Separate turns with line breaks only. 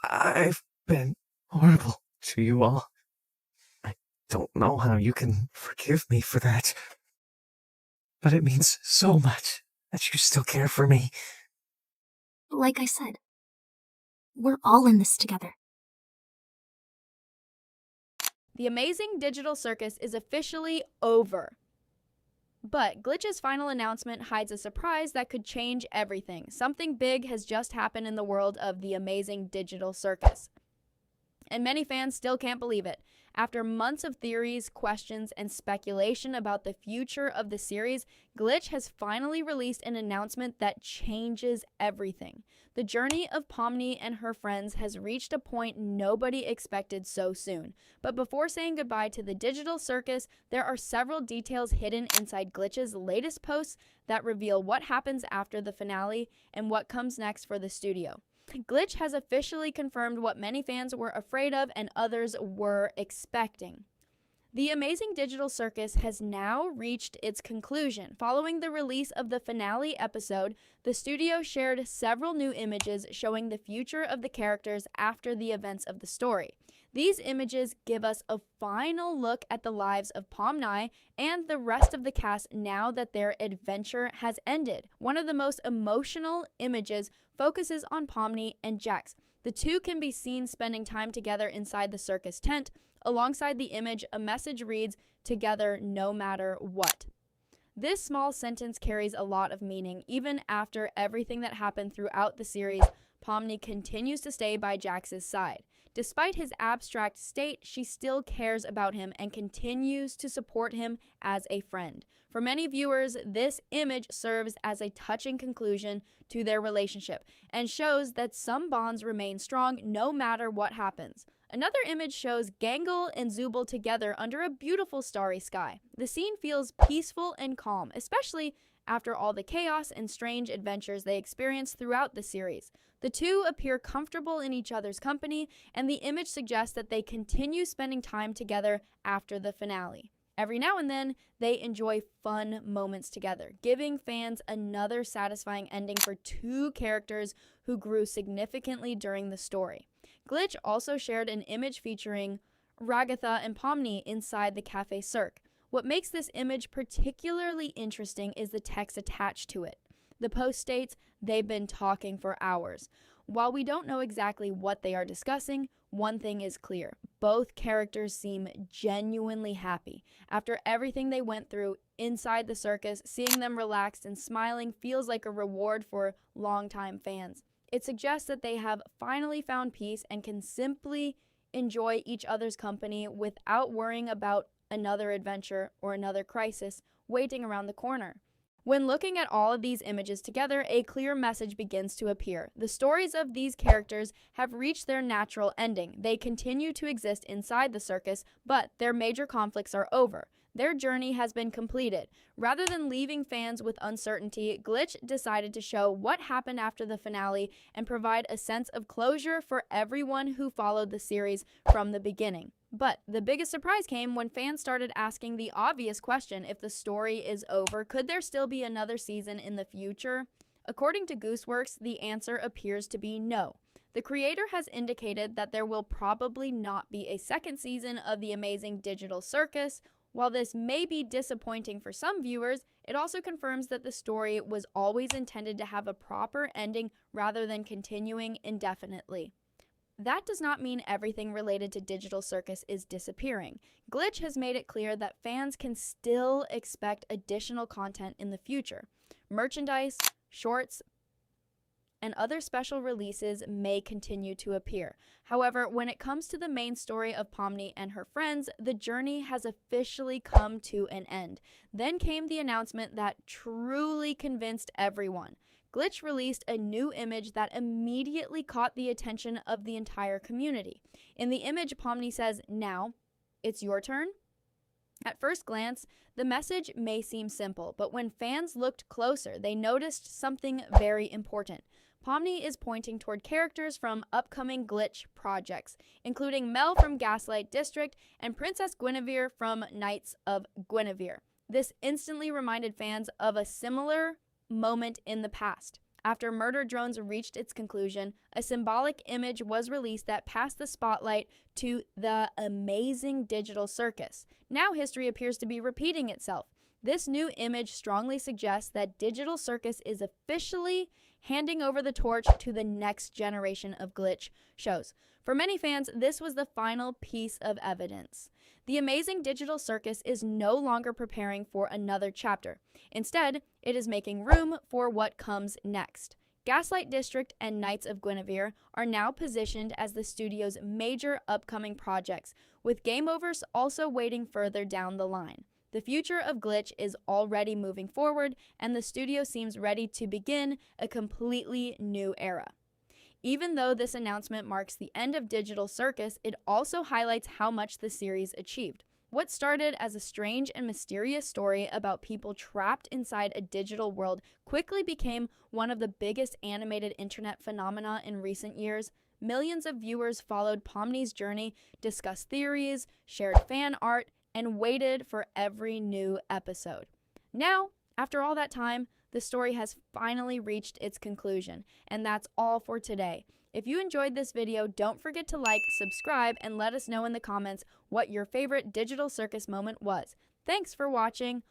I've been horrible to you all. I don't know how you can forgive me for that, but it means so much that you still care for me.
Like I said, we're all in this together.
The Amazing Digital Circus is officially over. But Glitch's final announcement hides a surprise that could change everything. Something big has just happened in the world of the Amazing Digital Circus. And many fans still can't believe it. After months of theories, questions, and speculation about the future of the series, Glitch has finally released an announcement that changes everything. The journey of Pomni and her friends has reached a point nobody expected so soon. But before saying goodbye to the digital circus, there are several details hidden inside Glitch's latest posts that reveal what happens after the finale and what comes next for the studio. Glitch has officially confirmed what many fans were afraid of and others were expecting. The Amazing Digital Circus has now reached its conclusion. Following the release of the finale episode, the studio shared several new images showing the future of the characters after the events of the story. These images give us a final look at the lives of Pomni and the rest of the cast now that their adventure has ended. One of the most emotional images focuses on Pomni and Jax. The two can be seen spending time together inside the circus tent. Alongside the image, a message reads, "Together no matter what." This small sentence carries a lot of meaning. Even after everything that happened throughout the series, Pomni continues to stay by Jax's side. Despite his abstract state, she still cares about him and continues to support him as a friend. For many viewers, this image serves as a touching conclusion to their relationship and shows that some bonds remain strong no matter what happens. Another image shows Gangle and Zooble together under a beautiful starry sky. The scene feels peaceful and calm, especially after all the chaos and strange adventures they experienced throughout the series. The two appear comfortable in each other's company, and the image suggests that they continue spending time together after the finale. Every now and then, they enjoy fun moments together, giving fans another satisfying ending for two characters who grew significantly during the story. Glitch also shared an image featuring Ragatha and Pomni inside the Café Cirque. What makes this image particularly interesting is the text attached to it. The post states, "They've been talking for hours." While we don't know exactly what they are discussing, one thing is clear. Both characters seem genuinely happy. After everything they went through inside the circus, seeing them relaxed and smiling feels like a reward for longtime fans. It suggests that they have finally found peace and can simply enjoy each other's company without worrying about another adventure or another crisis waiting around the corner. When looking at all of these images together, a clear message begins to appear. The stories of these characters have reached their natural ending. They continue to exist inside the circus, but their major conflicts are over. Their journey has been completed. Rather than leaving fans with uncertainty, Glitch decided to show what happened after the finale and provide a sense of closure for everyone who followed the series from the beginning. But the biggest surprise came when fans started asking the obvious question: if the story is over, could there still be another season in the future? According to Gooseworx, the answer appears to be no. The creator has indicated that there will probably not be a second season of the Amazing Digital Circus. While this may be disappointing for some viewers, it also confirms that the story was always intended to have a proper ending rather than continuing indefinitely. That does not mean everything related to Digital Circus is disappearing. Glitch has made it clear that fans can still expect additional content in the future. Merchandise, shorts, and other special releases may continue to appear. However, when it comes to the main story of Pomni and her friends, the journey has officially come to an end. Then came the announcement that truly convinced everyone. Glitch released a new image that immediately caught the attention of the entire community. In the image, Pomni says, "Now, it's your turn." At first glance, the message may seem simple, but when fans looked closer, they noticed something very important. Pomni is pointing toward characters from upcoming Glitch projects, including Mel from Gaslight District and Princess Guinevere from Knights of Guinevere. This instantly reminded fans of a similar moment in the past. After Murder Drones reached its conclusion, a symbolic image was released that passed the spotlight to the Amazing Digital Circus. Now history appears to be repeating itself. This new image strongly suggests that Digital Circus is officially handing over the torch to the next generation of glitch shows. For many fans, this was the final piece of evidence. The Amazing Digital Circus is no longer preparing for another chapter. Instead, it is making room for what comes next. Gaslight District and Knights of Guinevere are now positioned as the studio's major upcoming projects, with Game Overs also waiting further down the line. The future of Glitch is already moving forward, and the studio seems ready to begin a completely new era. Even though this announcement marks the end of Digital Circus, it also highlights how much the series achieved. What started as a strange and mysterious story about people trapped inside a digital world quickly became one of the biggest animated internet phenomena in recent years. Millions of viewers followed Pomni's journey, discussed theories, shared fan art, and waited for every new episode. Now, after all that time, the story has finally reached its conclusion, and that's all for today. If you enjoyed this video, don't forget to like, subscribe, and let us know in the comments what your favorite Digital Circus moment was. Thanks for watching.